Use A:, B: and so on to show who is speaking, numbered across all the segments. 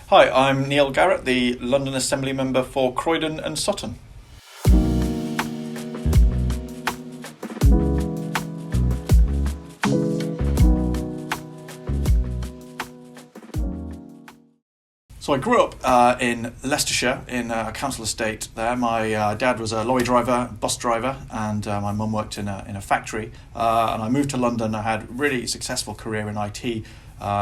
A: Hi, I'm Neil Garratt, the London Assembly member for Croydon and Sutton. So I grew up in Leicestershire in a council estate there. My dad was a lorry driver, bus driver, and my mum worked in a factory. And I moved to London. I had a really successful career in IT,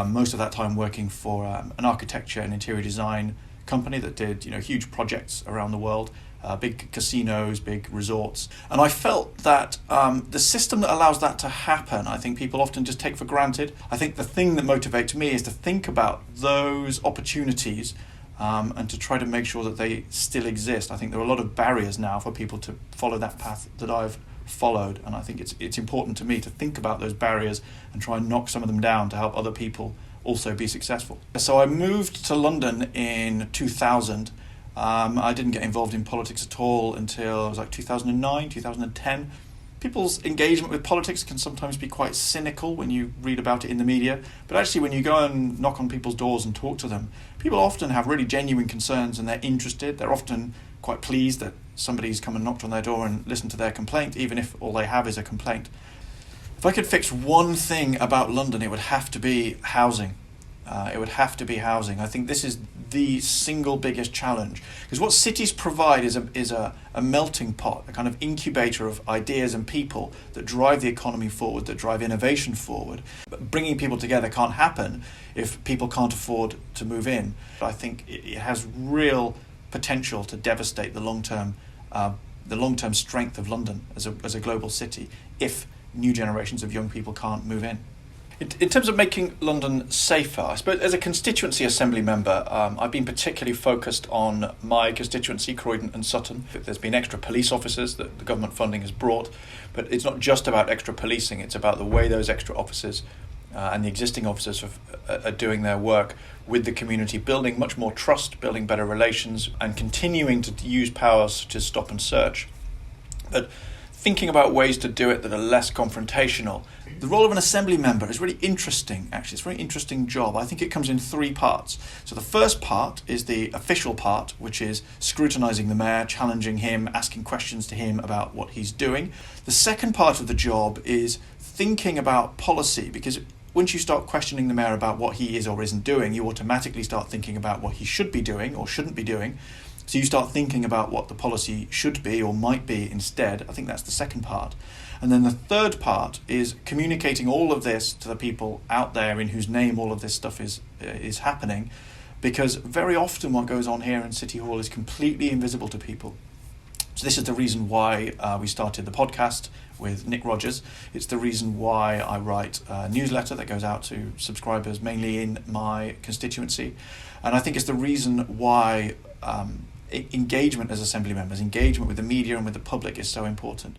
A: most of that time working for an architecture and interior design company that did huge projects around the world. Big casinos, big resorts. And I felt that the system that allows that to happen, I think people often just take for granted. I think the thing that motivates me is to think about those opportunities and to try to make sure that they still exist. I think there are a lot of barriers now for people to follow that path that I've followed, and I think it's important to me to think about those barriers and try and knock some of them down to help other people also be successful. So I moved to London in 2000. I didn't get involved in politics at all until it was like 2009, 2010. People's engagement with politics can sometimes be quite cynical when you read about it in the media, but actually when you go and knock on people's doors and talk to them, people often have really genuine concerns and they're interested. They're often quite pleased that somebody's come and knocked on their door and listened to their complaint, even if all they have is a complaint. If I could fix one thing about London, it would have to be housing. It would have to be housing. I think this is the single biggest challenge, because what cities provide is a melting pot, a kind of incubator of ideas and people that drive the economy forward, that drive innovation forward. But bringing people together can't happen if people can't afford to move in. I think it has real potential to devastate the long-term strength of London as a global city if new generations of young people can't move in. In terms of making London safer, I suppose as a constituency assembly member, I've been particularly focused on my constituency, Croydon and Sutton. There's been extra police officers that the government funding has brought, but it's not just about extra policing, it's about the way those extra officers and the existing officers are doing their work with the community, building much more trust, building better relations, and continuing to use powers such as stop and search. But thinking about ways to do it that are less confrontational. The role of an assembly member is really interesting, actually. It's a very interesting job. I think it comes in three parts. So the first part is the official part, which is scrutinising the mayor, challenging him, asking questions to him about what he's doing. The second part of the job is thinking about policy, because once you start questioning the mayor about what he is or isn't doing, you automatically start thinking about what he should be doing or shouldn't be doing. So you start thinking about what the policy should be or might be instead. I think that's the second part. And then the third part is communicating all of this to the people out there in whose name all of this stuff is happening, because very often what goes on here in City Hall is completely invisible to people. So this is the reason why we started the podcast with Nick Rogers. It's the reason why I write a newsletter that goes out to subscribers mainly in my constituency. And I think it's the reason why engagement as assembly members, engagement with the media and with the public is so important.